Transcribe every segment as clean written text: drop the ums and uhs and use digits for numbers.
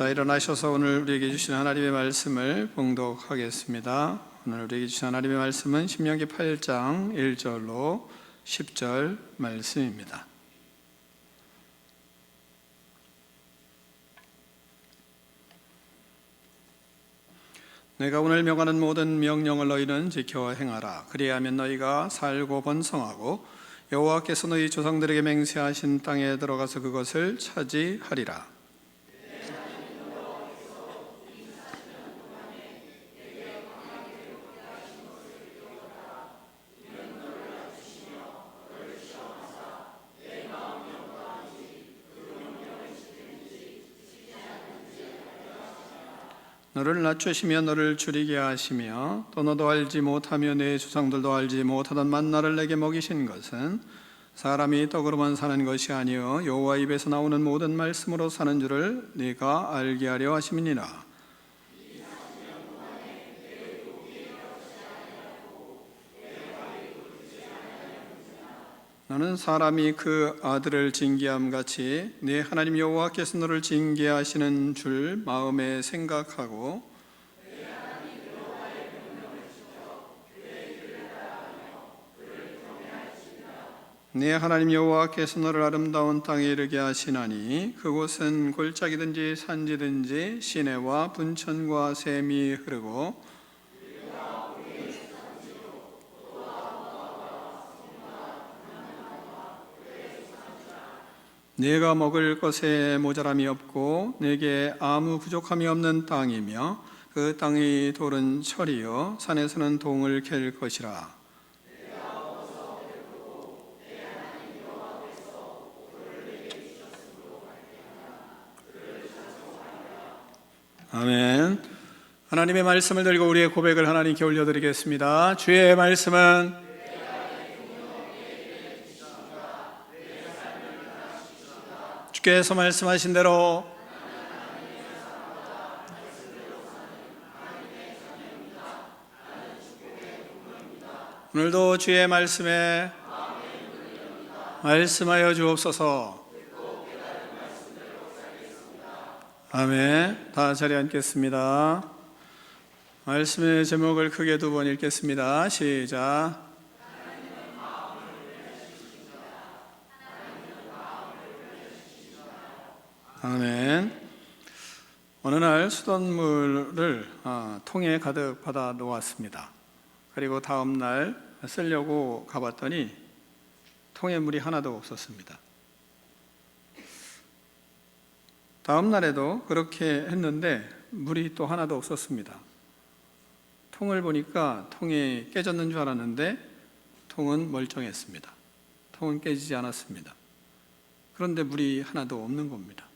자, 일어나셔서 오늘 우리에게 주신 하나님의 말씀을 봉독하겠습니다. 오늘 우리에게 주신 하나님의 말씀은 신명기 8장 1절로 10절 말씀입니다. 내가 오늘 명하는 모든 명령을 너희는 지켜 행하라. 그리하면 너희가 살고 번성하고 여호와께서 너희 조상들에게 맹세하신 땅에 들어가서 그것을 차지하리라. 너를 낮추시며 너를 줄이게 하시며 또 너도 알지 못하며 내 조상들도 알지 못하던 만나를 내게 먹이신 것은 사람이 떡으로만 사는 것이 아니요 여호와 입에서 나오는 모든 말씀으로 사는 줄을 네가 알게 하려 하심이니라. 너는 사람이 그 아들을 징계함 같이 네 하나님 여호와께서 너를 징계하시는 줄 마음에 생각하고 네 하나님 여호와께서 너를 아름다운 땅에 이르게 하시나니 그곳은 골짜기든지 산지든지 시내와 분천과 샘이 흐르고 네가 먹을 것에 모자람이 없고 네게 아무 부족함이 없는 땅이며 그 땅의 돌은 철이요 산에서는 동을 캘 것이라. 아멘. 하나님의 말씀을 들고 우리의 고백을 하나님께 올려드리겠습니다. 주의 말씀은 주께서 말씀하신 대로 오늘도 주의 말씀에 말씀하여 주옵소서. 아멘. 다 자리에 앉겠습니다. 말씀의 제목을 크게 두 번 읽겠습니다. 시작. 아멘. 어느 날 수돗물을 통에 가득 받아 놓았습니다. 그리고 다음 날 쓰려고 가봤더니 통에 물이 하나도 없었습니다. 다음 날에도 그렇게 했는데 물이 또 하나도 없었습니다. 통을 보니까 통이 깨졌는 줄 알았는데 통은 멀쩡했습니다. 통은 깨지지 않았습니다. 그런데 물이 하나도 없는 겁니다.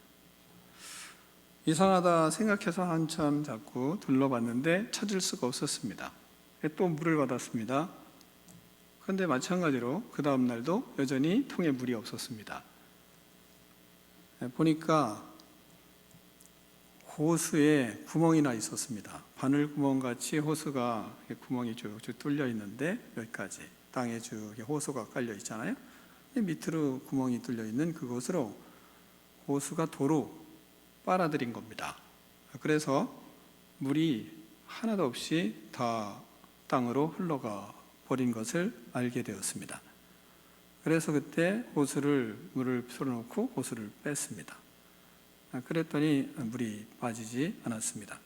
이상하다 생각해서 한참 자꾸 둘러봤는데 찾을 수가 없었습니다. 또 물을 받았습니다. 그런데 마찬가지로 그 다음 날도 여전히 통에 물이 없었습니다. 보니까 호수에 구멍이 나 있었습니다. 바늘구멍같이 호수가 구멍이 쭉쭉 뚫려 있는데 여기까지 땅에 쭉 호수가 깔려 있잖아요. 밑으로 구멍이 뚫려 있는 그곳으로 호수가 도로 빨아들인 겁니다. 그래서 물이 하나도 없이 다 땅으로 흘러가 버린 것을 알게 되었습니다. 그래서 그때 물을 풀어놓고 호수를 뺐습니다. 그랬더니 물이 빠지지 않았습니다.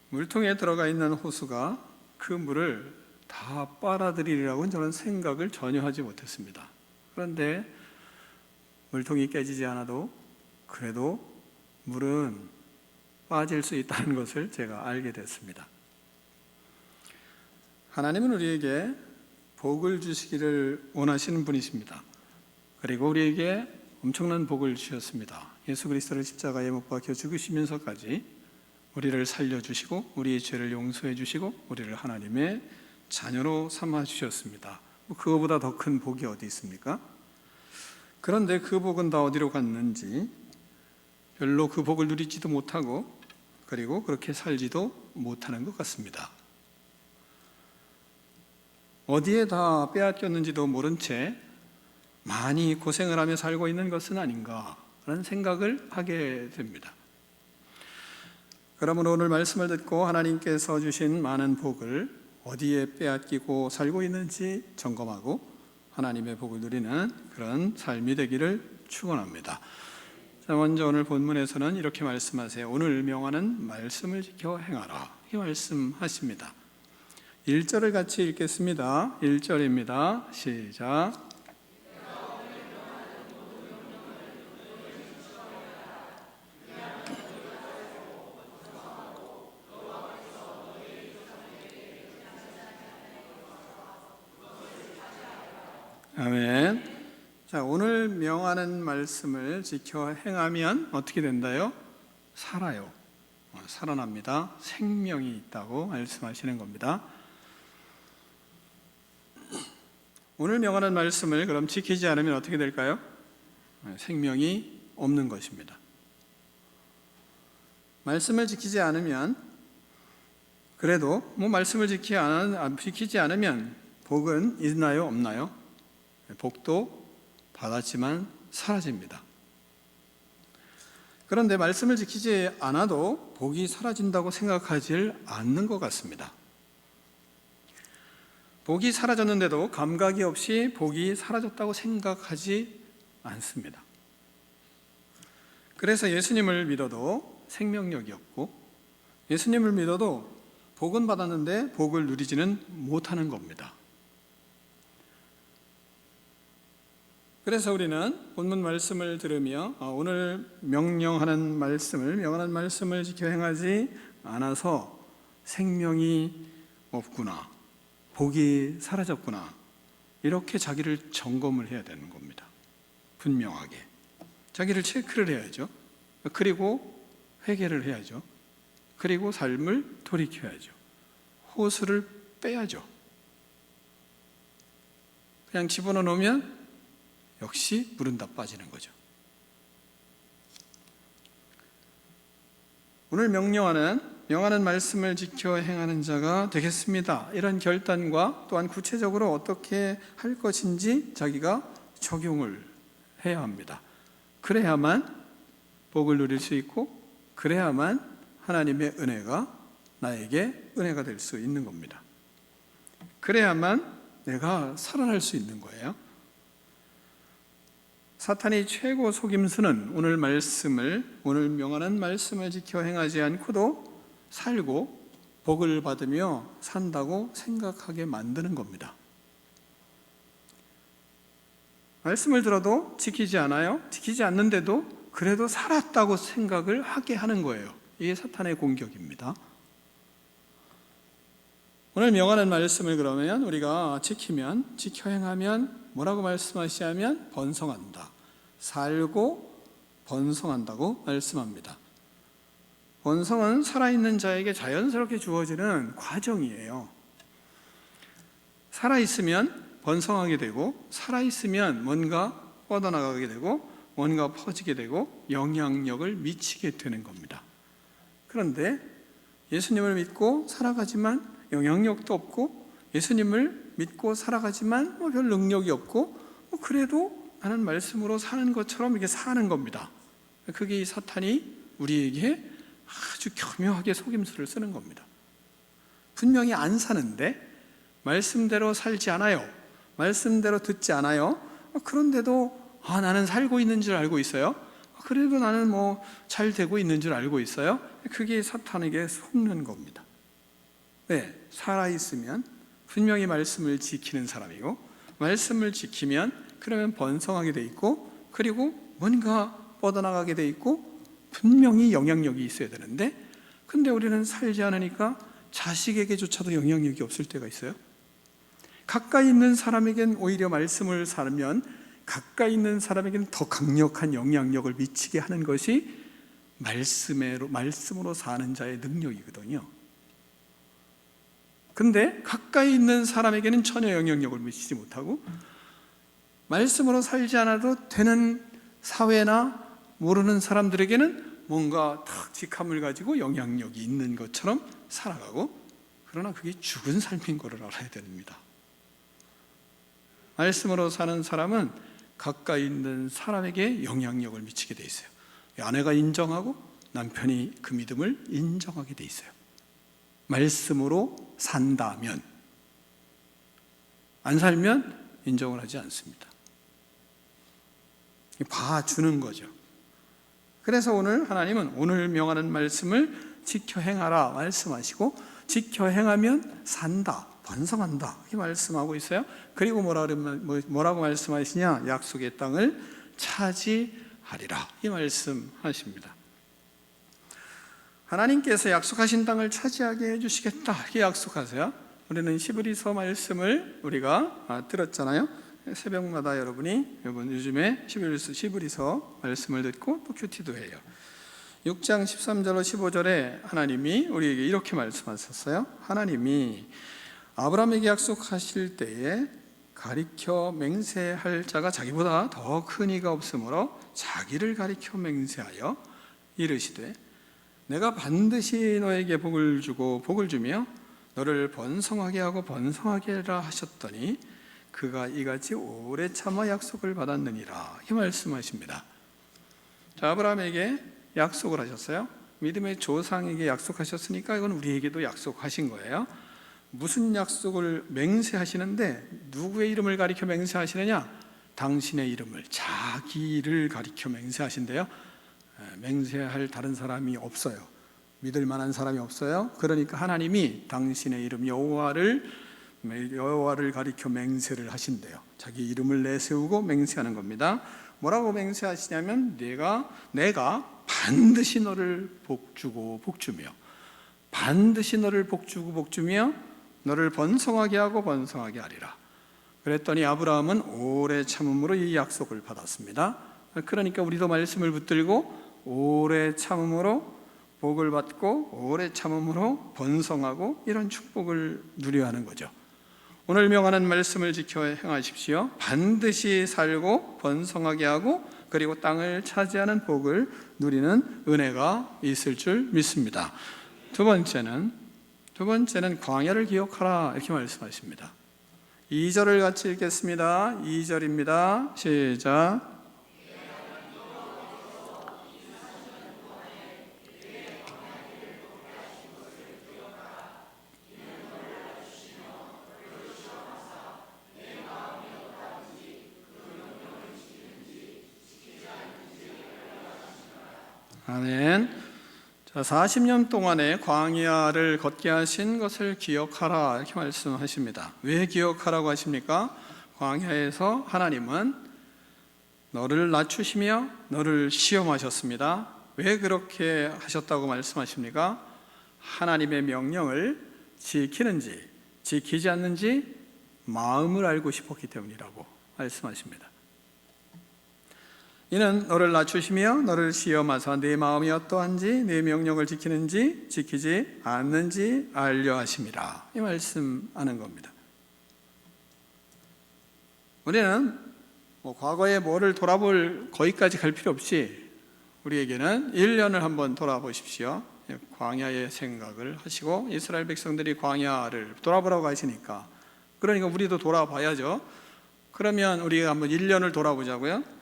물통에 들어가 있는 호수가 그 물을 다 빨아들이리라고는 저는 생각을 전혀 하지 못했습니다. 그런데 물통이 깨지지 않아도 그래도 물은 빠질 수 있다는 것을 제가 알게 됐습니다. 하나님은 우리에게 복을 주시기를 원하시는 분이십니다. 그리고 우리에게 엄청난 복을 주셨습니다. 예수 그리스도를 십자가에 못 박혀 죽으시면서까지 우리를 살려주시고 우리의 죄를 용서해 주시고 우리를 하나님의 자녀로 삼아 주셨습니다. 그거보다 더 큰 복이 어디 있습니까? 그런데 그 복은 다 어디로 갔는지 별로 그 복을 누리지도 못하고 그리고 그렇게 살지도 못하는 것 같습니다. 어디에 다 빼앗겼는지도 모른 채 많이 고생을 하며 살고 있는 것은 아닌가라는 라는 생각을 하게 됩니다. 그러므로 오늘 말씀을 듣고 하나님께서 주신 많은 복을 어디에 빼앗기고 살고 있는지 점검하고 하나님의 복을 누리는 그런 삶이 되기를 축원합니다. 자, 먼저 오늘 본문에서는 이렇게 말씀하세요. 오늘 명하는 말씀을 지켜 행하라, 이 말씀하십니다. 1절을 같이 읽겠습니다. 1절입니다. 시작. 아멘. 자, 오늘 명하는 말씀을 지켜 행하면 어떻게 된다요? 살아요. 살아납니다. 생명이 있다고 말씀하시는 겁니다. 오늘 명하는 말씀을 그럼 지키지 않으면 어떻게 될까요? 생명이 없는 것입니다. 말씀을 지키지 않으면, 그래도 말씀을 지키지 않으면 복은 있나요? 없나요? 복도 받았지만 사라집니다. 그런데 말씀을 지키지 않아도 복이 사라진다고 생각하지 않는 것 같습니다. 복이 사라졌는데도 감각이 없이 복이 사라졌다고 생각하지 않습니다. 그래서 예수님을 믿어도 생명력이 없고, 예수님을 믿어도 복은 받았는데 복을 누리지는 못하는 겁니다. 그래서 우리는 본문 말씀을 들으며 오늘 명하는 말씀을 지켜 행하지 않아서 생명이 없구나, 복이 사라졌구나, 이렇게 자기를 점검을 해야 되는 겁니다. 분명하게 자기를 체크를 해야죠. 그리고 회개를 해야죠. 그리고 삶을 돌이켜야죠. 호수를 빼야죠. 그냥 집어넣어 놓으면 역시 물은 다 빠지는 거죠. 오늘 명하는 말씀을 지켜 행하는 자가 되겠습니다. 이런 결단과 또한 구체적으로 어떻게 할 것인지 자기가 적용을 해야 합니다. 그래야만 복을 누릴 수 있고, 그래야만 하나님의 은혜가 나에게 은혜가 될 수 있는 겁니다. 그래야만 내가 살아날 수 있는 거예요. 사탄이 최고 속임수는 오늘 명하는 말씀을 지켜 행하지 않고도 살고 복을 받으며 산다고 생각하게 만드는 겁니다. 말씀을 들어도 지키지 않아요. 지키지 않는데도 그래도 살았다고 생각을 하게 하는 거예요. 이게 사탄의 공격입니다. 오늘 명하는 말씀을 그러면 우리가 지켜 행하면 뭐라고 말씀하시냐면 번성한다, 살고 번성한다고 말씀합니다. 번성은 살아있는 자에게 자연스럽게 주어지는 과정이에요. 살아있으면 번성하게 되고, 살아있으면 뭔가 뻗어나가게 되고, 뭔가 퍼지게 되고 영향력을 미치게 되는 겁니다. 그런데 예수님을 믿고 살아가지만 영향력도 없고, 예수님을 믿고 살아가지만 별 능력이 없고, 그래도 나는 말씀으로 사는 것처럼 이렇게 사는 겁니다. 그게 이 사탄이 우리에게 아주 교묘하게 속임수를 쓰는 겁니다. 분명히 안 사는데 말씀대로 살지 않아요. 말씀대로 듣지 않아요. 그런데도 나는 살고 있는 줄 알고 있어요. 그래도 나는 잘 되고 있는 줄 알고 있어요. 그게 사탄에게 속는 겁니다. 네, 살아있으면 분명히 말씀을 지키는 사람이고, 말씀을 지키면 그러면 번성하게 돼 있고, 그리고 뭔가 뻗어나가게 돼 있고, 분명히 영향력이 있어야 되는데, 근데 우리는 살지 않으니까 자식에게조차도 영향력이 없을 때가 있어요. 가까이 있는 사람에겐 오히려 말씀을 살면 가까이 있는 사람에게는 더 강력한 영향력을 미치게 하는 것이 말씀으로 사는 자의 능력이거든요. 근데 가까이 있는 사람에게는 전혀 영향력을 미치지 못하고, 말씀으로 살지 않아도 되는 사회나 모르는 사람들에게는 뭔가 탁 직함을 가지고 영향력이 있는 것처럼 살아가고, 그러나 그게 죽은 삶인 것을 알아야 됩니다. 말씀으로 사는 사람은 가까이 있는 사람에게 영향력을 미치게 돼 있어요. 아내가 인정하고 남편이 그 믿음을 인정하게 돼 있어요. 말씀으로 산다면, 안 살면 인정을 하지 않습니다. 봐주는 거죠. 그래서 오늘 하나님은 오늘 명하는 말씀을 지켜 행하라 말씀하시고, 지켜 행하면 산다, 번성한다 이렇게 말씀하고 있어요. 그리고 뭐라고 말씀하시냐? 약속의 땅을 차지하리라 이 말씀하십니다. 하나님께서 약속하신 땅을 차지하게 해주시겠다 이렇게 약속하세요. 우리는 히브리서 말씀을 우리가 들었잖아요. 새벽마다 여러분이 요즘에 히브리서 말씀을 듣고 또 큐티도 해요. 6장 13절로 15절에 하나님이 우리에게 이렇게 말씀하셨어요. 하나님이 아브라함에게 약속하실 때에 가리켜 맹세할 자가 자기보다 더 큰 이가 없으므로 자기를 가리켜 맹세하여 이르시되 내가 반드시 너에게 복을 주고 복을 주며 너를 번성하게 하고 번성하게 하라 하셨더니 그가 이같이 오래 참아 약속을 받았느니라 이 말씀하십니다. 자, 아브라함에게 약속을 하셨어요. 믿음의 조상에게 약속하셨으니까 이건 우리에게도 약속하신 거예요. 무슨 약속을 맹세하시는데 누구의 이름을 가리켜 맹세하시느냐? 당신의 이름을, 자기를 가리켜 맹세하신대요. 맹세할 다른 사람이 없어요. 믿을 만한 사람이 없어요. 그러니까 하나님이 당신의 이름 여호와를 가리켜 맹세를 하신대요. 자기 이름을 내세우고 맹세하는 겁니다. 뭐라고 맹세하시냐면 내가 반드시 너를 복주고 복주며, 반드시 너를 복주고 복주며 너를 번성하게 하고 번성하게 하리라. 그랬더니 아브라함은 오래 참음으로 이 약속을 받았습니다. 그러니까 우리도 말씀을 붙들고 오래 참음으로 복을 받고 오래 참음으로 번성하고 이런 축복을 누려야 하는 거죠. 오늘 명하는 말씀을 지켜 행하십시오. 반드시 살고 번성하게 하고 그리고 땅을 차지하는 복을 누리는 은혜가 있을 줄 믿습니다. 두 번째는 광야를 기억하라 이렇게 말씀하십니다. 2절을 같이 읽겠습니다. 2절입니다. 시작. 아멘. 자, 40년 동안의 광야를 걷게 하신 것을 기억하라 이렇게 말씀하십니다. 왜 기억하라고 하십니까? 광야에서 하나님은 너를 낮추시며 너를 시험하셨습니다. 왜 그렇게 하셨다고 말씀하십니까? 하나님의 명령을 지키는지 지키지 않는지 마음을 알고 싶었기 때문이라고 말씀하십니다. 이는 너를 낮추시며 너를 시험하사 네 마음이 어떠한지 네 명령을 지키는지 지키지 않는지 알려 하심이라 이 말씀하는 겁니다. 우리는 과거에 뭐를 돌아볼 거기까지 갈 필요 없이 우리에게는 1년을 한번 돌아보십시오. 광야의 생각을 하시고 이스라엘 백성들이 광야를 돌아보라고 하시니까 그러니까 우리도 돌아봐야죠. 그러면 우리가 한번 1년을 돌아보자고요.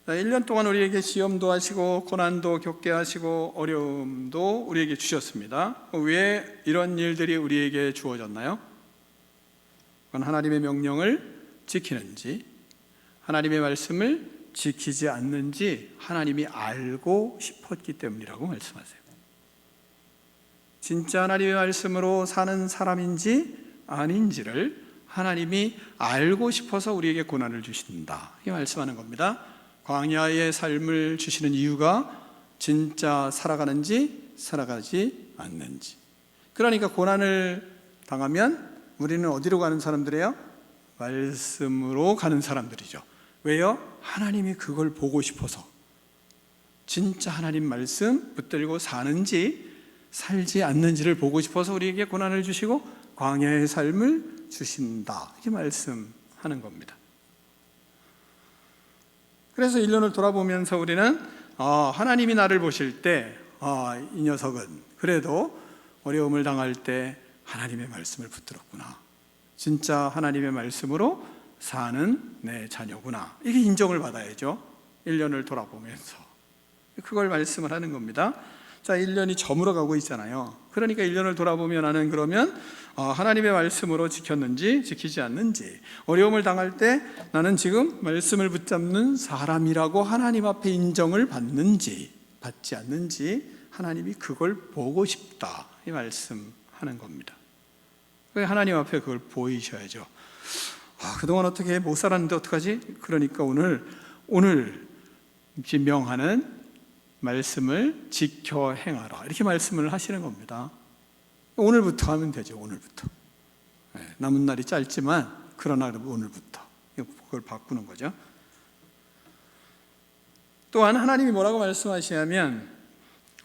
1년 동안 우리에게 시험도 하시고 고난도 겪게 하시고 어려움도 우리에게 주셨습니다. 왜 이런 일들이 우리에게 주어졌나요? 그건 하나님의 명령을 지키는지 하나님의 말씀을 지키지 않는지 하나님이 알고 싶었기 때문이라고 말씀하세요. 진짜 하나님의 말씀으로 사는 사람인지 아닌지를 하나님이 알고 싶어서 우리에게 고난을 주신다 이 말씀하는 겁니다. 광야의 삶을 주시는 이유가 진짜 살아가는지 살아가지 않는지. 그러니까 고난을 당하면 우리는 어디로 가는 사람들이에요? 말씀으로 가는 사람들이죠. 왜요? 하나님이 그걸 보고 싶어서 진짜 하나님 말씀 붙들고 사는지 살지 않는지를 보고 싶어서 우리에게 고난을 주시고 광야의 삶을 주신다 이렇게 말씀하는 겁니다. 그래서 1년을 돌아보면서 우리는 하나님이 나를 보실 때 이 녀석은 그래도 어려움을 당할 때 하나님의 말씀을 붙들었구나. 진짜 하나님의 말씀으로 사는 내 자녀구나. 이게 인정을 받아야죠. 1년을 돌아보면서. 그걸 말씀을 하는 겁니다. 자, 1년이 저물어 가고 있잖아요. 그러니까 1년을 돌아보면 나는 그러면 하나님의 말씀으로 지켰는지 지키지 않는지, 어려움을 당할 때 나는 지금 말씀을 붙잡는 사람이라고 하나님 앞에 인정을 받는지 받지 않는지 하나님이 그걸 보고 싶다, 이 말씀하는 겁니다. 하나님 앞에 그걸 보이셔야죠. 그동안 어떻게 못 살았는데 어떡하지? 그러니까 오늘 명하는 말씀을 지켜 행하라, 이렇게 말씀을 하시는 겁니다. 오늘부터 하면 되죠. 오늘부터. 남은 날이 짧지만 그러나 오늘부터 그걸 바꾸는 거죠. 또한 하나님이 뭐라고 말씀하시냐면,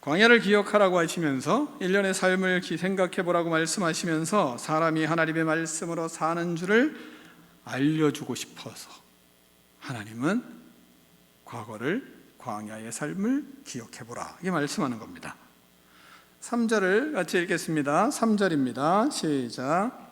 광야를 기억하라고 하시면서 1년의 삶을 생각해 보라고 말씀하시면서 사람이 하나님의 말씀으로 사는 줄을 알려주고 싶어서 하나님은 과거를, 광야의 삶을 기억해보라, 이게 말씀하는 겁니다. 3절을 같이 읽겠습니다. 3절입니다. 시작.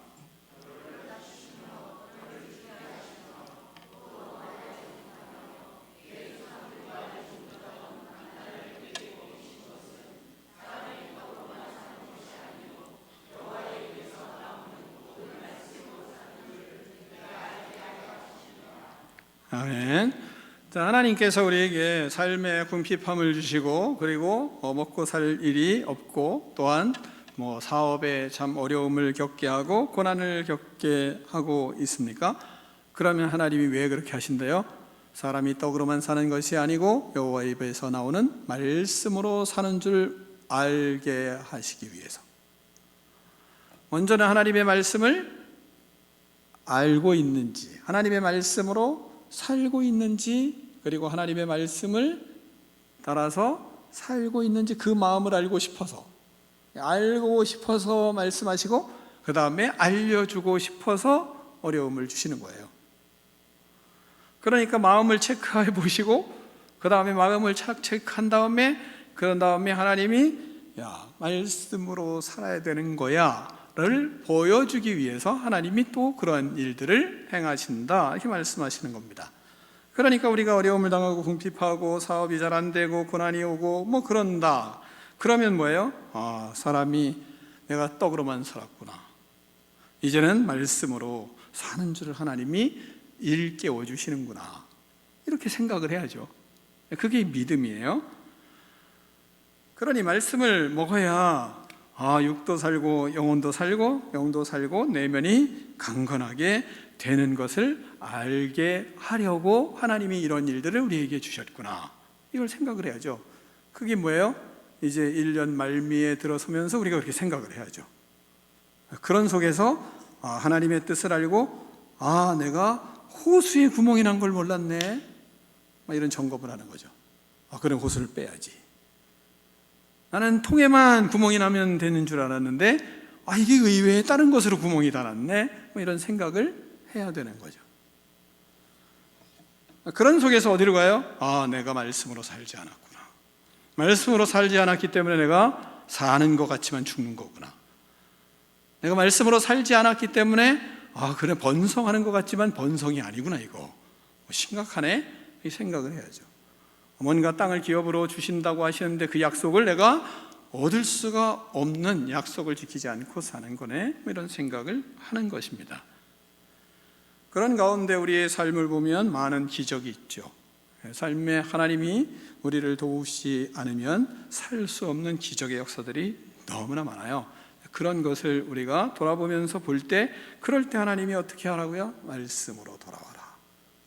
아멘. 자, 하나님께서 우리에게 삶의 궁핍함을 주시고, 그리고 먹고 살 일이 없고, 또한 사업에 참 어려움을 겪게 하고 고난을 겪게 하고 있습니까? 그러면 하나님이 왜 그렇게 하신대요? 사람이 떡으로만 사는 것이 아니고 여호와의 입에서 나오는 말씀으로 사는 줄 알게 하시기 위해서. 먼저는 하나님의 말씀을 알고 있는지, 하나님의 말씀으로 살고 있는지, 그리고 하나님의 말씀을 따라서 살고 있는지 그 마음을 알고 싶어서 말씀하시고, 그 다음에 알려주고 싶어서 어려움을 주시는 거예요. 그러니까 마음을 체크해 보시고, 그 다음에 마음을 체크한 다음에, 그런 다음에 하나님이 말씀으로 살아야 되는 거야 를 보여주기 위해서 하나님이 또 그러한 일들을 행하신다, 이렇게 말씀하시는 겁니다. 그러니까 우리가 어려움을 당하고 궁핍하고 사업이 잘 안 되고 고난이 오고 그런다. 그러면 뭐예요? 사람이 내가 떡으로만 살았구나, 이제는 말씀으로 사는 줄을 하나님이 일깨워 주시는구나, 이렇게 생각을 해야죠. 그게 믿음이에요. 그러니 말씀을 먹어야 육도 살고 영혼도 살고 내면이 강건하게 되는 것을 알게 하려고 하나님이 이런 일들을 우리에게 주셨구나, 이걸 생각을 해야죠. 그게 뭐예요? 이제 1년 말미에 들어서면서 우리가 그렇게 생각을 해야죠. 그런 속에서 하나님의 뜻을 알고, 내가 호수에 구멍이 난 걸 몰랐네, 이런 점검을 하는 거죠. 그럼 호수를 빼야지. 나는 통에만 구멍이 나면 되는 줄 알았는데 이게 의외에 다른 것으로 구멍이 다 났네, 이런 생각을 해야 되는 거죠. 그런 속에서 어디로 가요? 내가 말씀으로 살지 않았구나, 말씀으로 살지 않았기 때문에 내가 사는 것 같지만 죽는 거구나, 내가 말씀으로 살지 않았기 때문에 그래 번성하는 것 같지만 번성이 아니구나, 이거 심각하네, 이 생각을 해야죠. 뭔가 땅을 기업으로 주신다고 하시는데 그 약속을 내가 얻을 수가 없는 약속을 지키지 않고 사는 거네, 이런 생각을 하는 것입니다. 그런 가운데 우리의 삶을 보면 많은 기적이 있죠. 삶에 하나님이 우리를 도우시지 않으면 살 수 없는 기적의 역사들이 너무나 많아요. 그런 것을 우리가 돌아보면서 볼 때, 그럴 때 하나님이 어떻게 하라고요? 말씀으로 돌아와라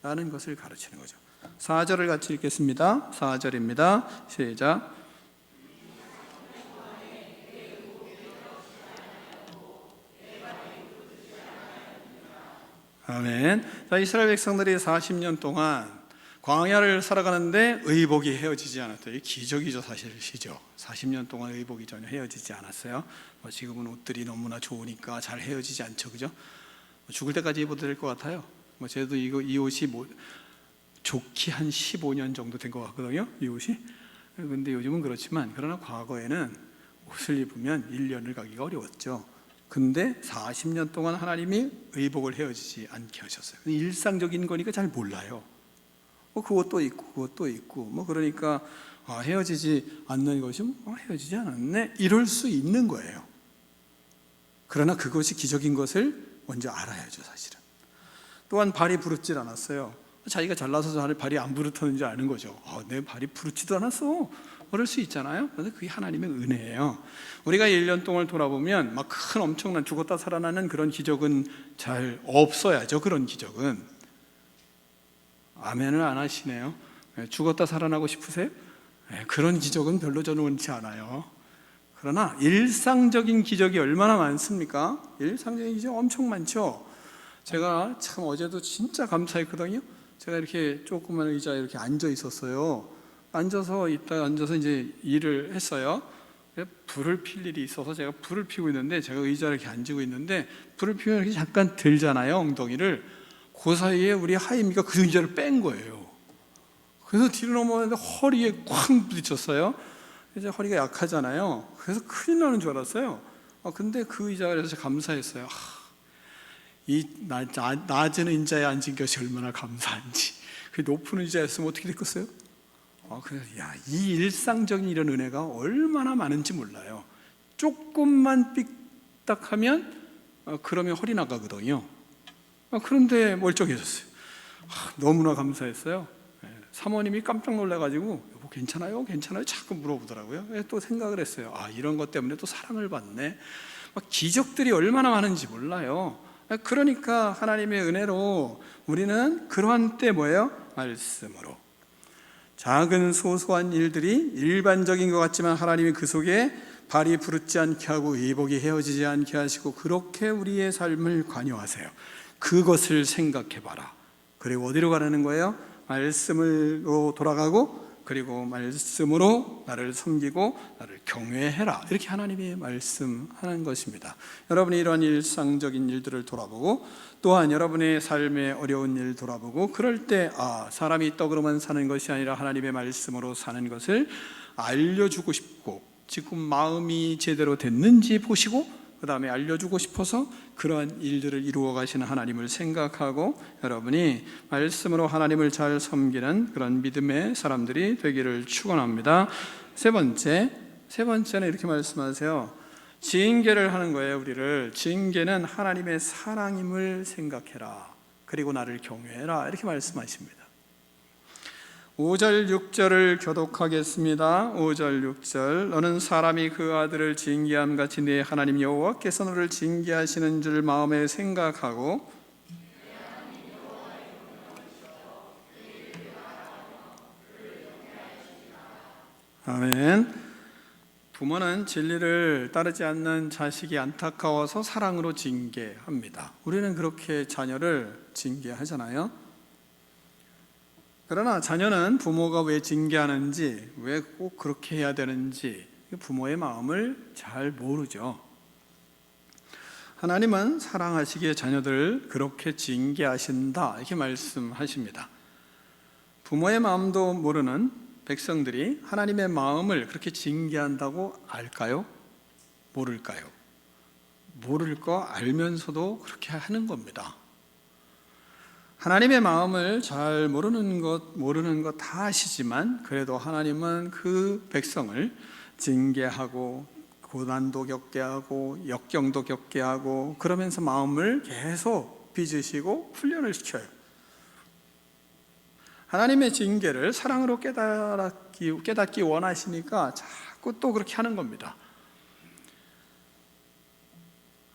라는 것을 가르치는 거죠. 4절을 같이 읽겠습니다. 4절입니다. 시작. 아멘. 자, 이스라엘 백성들이 40년 동안 광야를 살아가는데 의복이 헤어지지 않았어요. 기적이죠, 사실이죠. 40년 동안 의복이 전혀 헤어지지 않았어요. 지금은 옷들이 너무나 좋으니까 잘 헤어지지 않죠, 그죠? 죽을 때까지 입어도 될 것 같아요. 저도 이 옷이 좋기 한 15년 정도 된 것 같거든요, 이 옷이. 근데 요즘은 그렇지만, 그러나 과거에는 옷을 입으면 1년을 가기가 어려웠죠. 근데 40년 동안 하나님이 의복을 헤어지지 않게 하셨어요. 일상적인 거니까 잘 몰라요. 그것도 있고 그것도 있고 그러니까 헤어지지 않는 것이 헤어지지 않았네 이럴 수 있는 거예요. 그러나 그것이 기적인 것을 먼저 알아야죠. 사실은 또한 발이 부르질 않았어요. 자기가 잘나서 발이 안 부르터는지 아는 거죠. 내 발이 부르지도 않았어 그럴 수 있잖아요. 그런데 그게 하나님의 은혜예요. 우리가 1년 동안 돌아보면 막 큰 엄청난 죽었다 살아나는 그런 기적은 잘 없어야죠. 그런 기적은. 아멘을 안 하시네요. 죽었다 살아나고 싶으세요? 그런 기적은 별로 저는 원치 않아요. 그러나 일상적인 기적이 얼마나 많습니까? 일상적인 기적 엄청 많죠. 제가 참 어제도 진짜 감사했거든요. 제가 이렇게 조그만 의자에 이렇게 앉아 있었어요. 앉아서 이제 일을 했어요. 불을 필 일이 있어서 제가 불을 피우고 있는데, 제가 의자를 이렇게 앉고 있는데 불을 피우면 이렇게 잠깐 들잖아요, 엉덩이를. 그 사이에 우리 하임이가 그 의자를 뺀 거예요. 그래서 뒤로 넘어갔는데 허리에 쾅 부딪혔어요. 이제 허리가 약하잖아요. 그래서 큰일 나는 줄 알았어요. 근데 그 의자가 그래서 감사했어요. 이 낮은 의자에 앉은 것이 얼마나 감사한지. 그 높은 의자였으면 어떻게 됐겠어요? 그래서 이 일상적인 이런 은혜가 얼마나 많은지 몰라요. 조금만 삐딱하면 그러면 허리 나가거든요. 그런데 멀쩡해졌어요. 너무나 감사했어요. 사모님이 깜짝 놀라가지고 여보 괜찮아요? 괜찮아요? 자꾸 물어보더라고요. 또 생각을 했어요. 이런 것 때문에 또 사랑을 받네. 기적들이 얼마나 많은지 몰라요. 그러니까 하나님의 은혜로 우리는 그러한 때 뭐예요? 말씀으로. 작은 소소한 일들이 일반적인 것 같지만 하나님이 그 속에 발이 부르지 않게 하고 의복이 헤어지지 않게 하시고 그렇게 우리의 삶을 관여하세요. 그것을 생각해 봐라. 그리고 어디로 가라는 거예요? 말씀으로 돌아가고 그리고 말씀으로 나를 섬기고 나를 경외해라. 이렇게 하나님이 말씀하는 것입니다. 여러분이 이러한 일상적인 일들을 돌아보고 또한 여러분의 삶의 어려운 일 돌아보고 그럴 때 사람이 떡으로만 사는 것이 아니라 하나님의 말씀으로 사는 것을 알려주고 싶고 지금 마음이 제대로 됐는지 보시고 그 다음에 알려주고 싶어서 그러한 일들을 이루어 가시는 하나님을 생각하고 여러분이 말씀으로 하나님을 잘 섬기는 그런 믿음의 사람들이 되기를 축원합니다. 세 번째는 이렇게 말씀하세요. 징계를 하는 거예요. 우리를 징계는 하나님의 사랑임을 생각해라. 그리고 나를 경외해라. 이렇게 말씀하십니다. 5절 6절을 교독하겠습니다. 5절 6절 너는 사람이 그 아들을 징계함 같이 네 하나님 여호와께서 너를 징계하시는 줄 마음에 생각하고 아멘. 부모는 진리를 따르지 않는 자식이 안타까워서 사랑으로 징계합니다. 우리는 그렇게 자녀를 징계하잖아요. 그러나 자녀는 부모가 왜 징계하는지, 왜 꼭 그렇게 해야 되는지 부모의 마음을 잘 모르죠. 하나님은 사랑하시기에 자녀들을 그렇게 징계하신다 이렇게 말씀하십니다. 부모의 마음도 모르는 백성들이 하나님의 마음을 그렇게 징계한다고 알까요? 모를까요? 모를 거 알면서도 그렇게 하는 겁니다. 하나님의 마음을 잘 모르는 것 다 아시지만 그래도 하나님은 그 백성을 징계하고 고난도 겪게 하고 역경도 겪게 하고 그러면서 마음을 계속 빚으시고 훈련을 시켜요. 하나님의 징계를 사랑으로 깨닫기 원하시니까 자꾸 또 그렇게 하는 겁니다.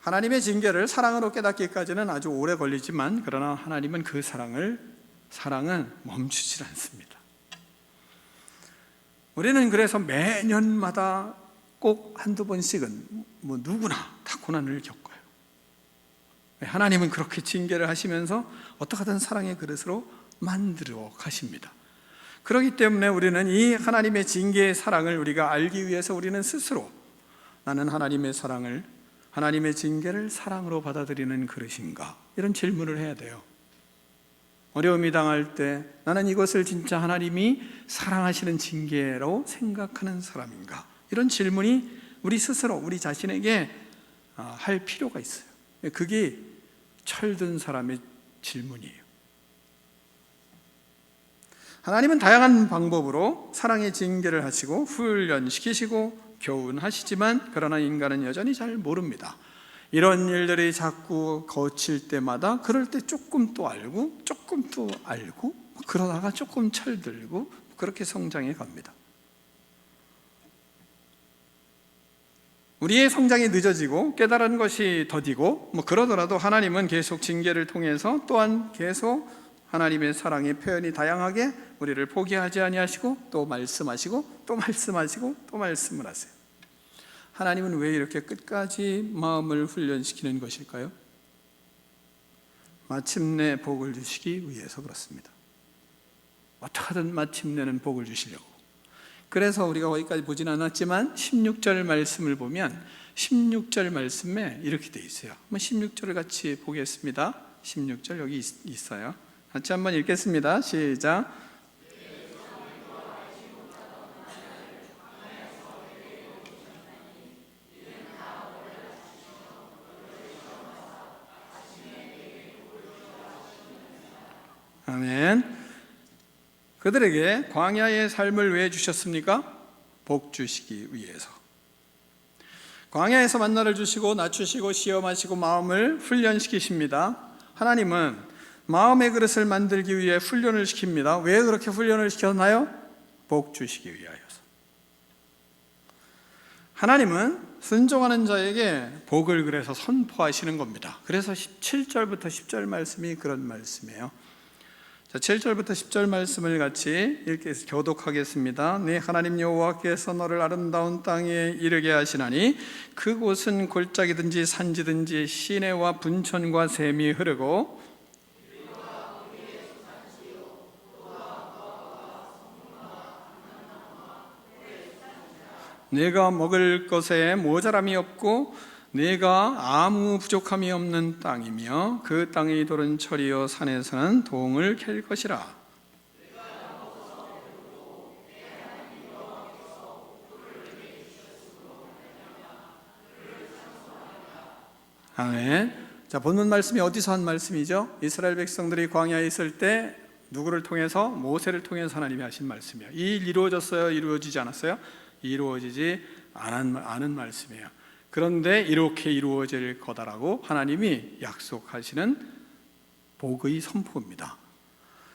하나님의 징계를 사랑으로 깨닫기까지는 아주 오래 걸리지만 그러나 하나님은 그 사랑은 멈추질 않습니다. 우리는 그래서 매년마다 꼭 한두 번씩은 누구나 다 고난을 겪어요. 하나님은 그렇게 징계를 하시면서 어떻게 하든 사랑의 그릇으로 만들어 가십니다. 그렇기 때문에 우리는 이 하나님의 징계의 사랑을 우리가 알기 위해서 우리는 스스로 나는 하나님의 징계를 사랑으로 받아들이는 그릇인가? 이런 질문을 해야 돼요. 어려움이 당할 때 나는 이것을 진짜 하나님이 사랑하시는 징계로 생각하는 사람인가? 이런 질문이 우리 스스로 우리 자신에게 할 필요가 있어요. 그게 철든 사람의 질문이에요. 하나님은 다양한 방법으로 사랑의 징계를 하시고 훈련시키시고 교훈하시지만 그러나 인간은 여전히 잘 모릅니다. 이런 일들이 자꾸 거칠 때마다 그럴 때 조금 또 알고 조금 또 알고 그러다가 조금 철들고 그렇게 성장해 갑니다. 우리의 성장이 늦어지고 깨달은 것이 더디고 그러더라도 하나님은 계속 징계를 통해서 또한 계속 하나님의 사랑의 표현이 다양하게 우리를 포기하지 아니하시고 또 말씀하시고 또 말씀하시고 또 말씀을 하세요. 하나님은 왜 이렇게 끝까지 마음을 훈련시키는 것일까요? 마침내 복을 주시기 위해서 그렇습니다. 어떻게든 마침내는 복을 주시려고. 그래서 우리가 거기까지 보진 않았지만 16절 말씀을 보면 16절 말씀에 이렇게 돼 있어요. 한번 16절을 같이 보겠습니다. 16절 여기 있어요. 같이 한번 읽겠습니다. 시작. 아멘. 그들에게 광야의 삶을 왜 주셨습니까? 복 주시기 위해서. 광야에서 만나를 주시고 낮추시고 시험하시고 마음을 훈련시키십니다. 하나님은 마음의 그릇을 만들기 위해 훈련을 시킵니다. 왜 그렇게 훈련을 시켰나요? 복 주시기 위하여서. 하나님은 순종하는 자에게 복을 그래서 선포하시는 겁니다. 그래서 7절부터 10절 말씀이 그런 말씀이에요. 자, 7절부터 10절 말씀을 같이 교독하겠습니다. 네 하나님 여호와께서 너를 아름다운 땅에 이르게 하시나니 그곳은 골짜기든지 산지든지 시내와 분천과 샘이 흐르고 내가 먹을 것에 모자람이 없고 내가 아무 부족함이 없는 땅이며 그 땅의 돌은 철이요 산에서는 동을 캘 것이라. 아멘. 자, 본문 말씀이 어디서 한 말씀이죠? 이스라엘 백성들이 광야에 있을 때 누구를 통해서? 모세를 통해서 하나님이 하신 말씀이에요. 이 일 이루어졌어요? 이루어지지 않았어요? 이루어지지 않은 말씀이에요. 그런데 이렇게 이루어질 거다라고 하나님이 약속하시는 복의 선포입니다.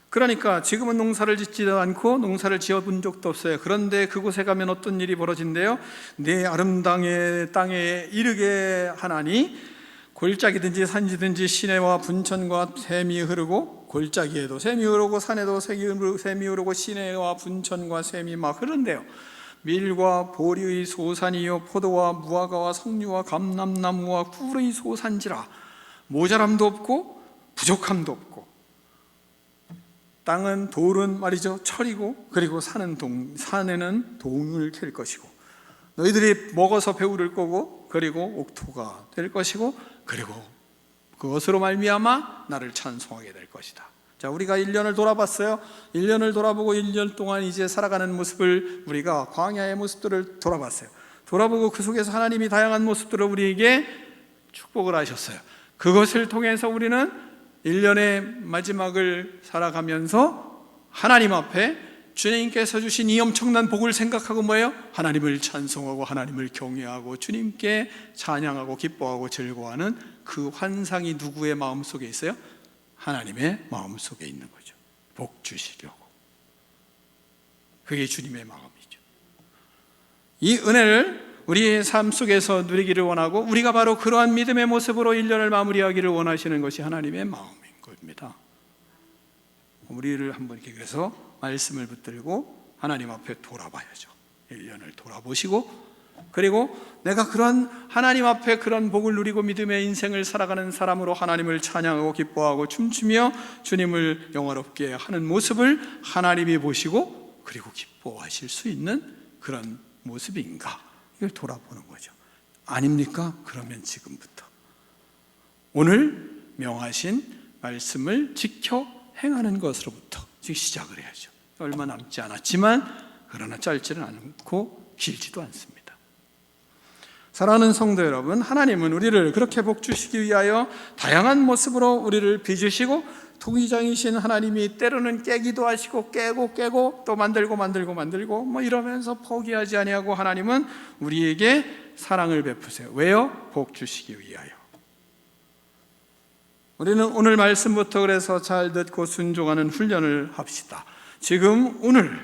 그러니까 지금은 농사를 짓지도 않고 농사를 지어본 적도 없어요. 그런데 그곳에 가면 어떤 일이 벌어진대요? 내 아름다운 땅에 이르게 하나니 골짜기든지 산지든지 시내와 분천과 샘이 흐르고, 골짜기에도 샘이 흐르고 산에도 샘이 흐르고 시내와 분천과 샘이 막 흐른대요. 밀과 보리의 소산이요 포도와 무화과와 석류와 감람나무와 꿀의 소산지라. 모자람도 없고 부족함도 없고, 땅은 돌은 말이죠 철이고, 그리고 산에는 동을 캘 것이고, 너희들이 먹어서 배부를 거고, 그리고 옥토가 될 것이고, 그리고 그것으로 말미암아 나를 찬송하게 될 것이다. 자, 우리가 1년을 돌아봤어요. 1년을 돌아보고 1년 동안 이제 살아가는 모습을, 우리가 광야의 모습들을 돌아봤어요. 돌아보고 그 속에서 하나님이 다양한 모습들을 우리에게 축복을 하셨어요. 그것을 통해서 우리는 1년의 마지막을 살아가면서 하나님 앞에 주님께서 주신 이 엄청난 복을 생각하고 뭐예요? 하나님을 찬송하고 하나님을 경외하고 주님께 찬양하고 기뻐하고 즐거워하는 그 환상이 누구의 마음속에 있어요? 하나님의 마음속에 있는 거죠. 복 주시려고. 그게 주님의 마음이죠. 이 은혜를 우리의 삶 속에서 누리기를 원하고, 우리가 바로 그러한 믿음의 모습으로 1년을 마무리하기를 원하시는 것이 하나님의 마음인 겁니다. 우리를 한번 이렇게 그래서 말씀을 붙들고 하나님 앞에 돌아봐야죠. 1년을 돌아보시고, 그리고 내가 그런 하나님 앞에 그런 복을 누리고 믿음의 인생을 살아가는 사람으로 하나님을 찬양하고 기뻐하고 춤추며 주님을 영화롭게 하는 모습을 하나님이 보시고 그리고 기뻐하실 수 있는 그런 모습인가, 이걸 돌아보는 거죠. 아닙니까? 그러면 지금부터 오늘 명하신 말씀을 지켜 행하는 것으로부터 지금 시작을 해야죠. 얼마 남지 않았지만 그러나 짧지는 않고 길지도 않습니다. 사랑하는 성도 여러분, 하나님은 우리를 그렇게 복 주시기 위하여 다양한 모습으로 우리를 빚으시고, 토기장이신 하나님이 때로는 깨기도 하시고 깨고 또 만들고 뭐 이러면서 포기하지 아니하고 하나님은 우리에게 사랑을 베푸세요. 왜요? 복 주시기 위하여. 우리는 오늘 말씀부터 그래서 잘 듣고 순종하는 훈련을 합시다. 지금 오늘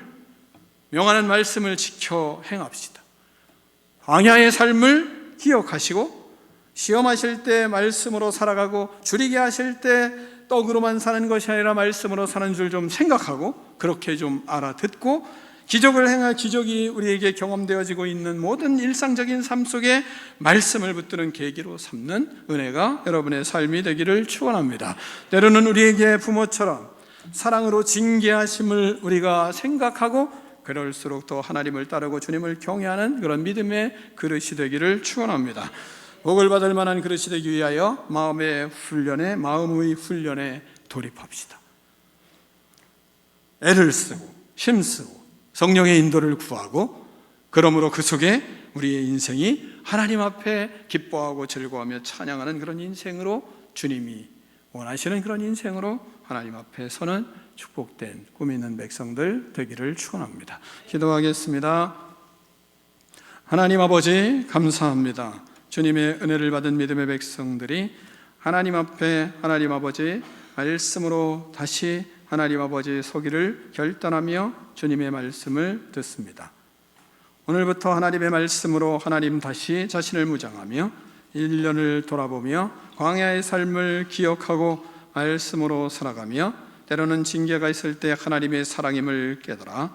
명하는 말씀을 지켜 행합시다. 광야의 삶을 기억하시고, 시험하실 때 말씀으로 살아가고, 줄이게 하실 때 떡으로만 사는 것이 아니라 말씀으로 사는 줄 좀 생각하고, 그렇게 좀 알아듣고, 기적을 행할 기적이 우리에게 경험되어지고 있는 모든 일상적인 삶 속에 말씀을 붙드는 계기로 삼는 은혜가 여러분의 삶이 되기를 축원합니다. 때로는 우리에게 부모처럼 사랑으로 징계하심을 우리가 생각하고, 그럴수록 더 하나님을 따르고 주님을 경외하는 그런 믿음의 그릇이 되기를 축원합니다. 복을 받을 만한 그릇이 되기 위하여 마음의 훈련에 돌입합시다. 애를 쓰고 힘쓰고 성령의 인도를 구하고, 그러므로 그 속에 우리의 인생이 하나님 앞에 기뻐하고 즐거워하며 찬양하는 그런 인생으로, 주님이 원하시는 그런 인생으로 하나님 앞에 서는 축복된 꿈 있는 백성들 되기를 축원합니다. 기도하겠습니다. 하나님 아버지, 감사합니다. 주님의 은혜를 받은 믿음의 백성들이 하나님 앞에 하나님 아버지 말씀으로 다시 하나님 아버지 서기를 결단하며 주님의 말씀을 듣습니다. 오늘부터 하나님의 말씀으로 하나님 다시 자신을 무장하며 1년을 돌아보며 광야의 삶을 기억하고 말씀으로 살아가며, 때로는 징계가 있을 때 하나님의 사랑임을 깨달아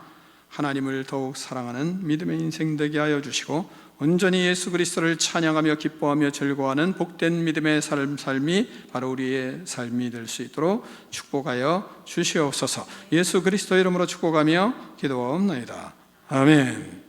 하나님을 더욱 사랑하는 믿음의 인생 되게 하여 주시고, 온전히 예수 그리스도를 찬양하며 기뻐하며 즐거워하는 복된 믿음의 삶이 바로 우리의 삶이 될 수 있도록 축복하여 주시옵소서. 예수 그리스도 이름으로 축복하며 기도하옵나이다. 아멘.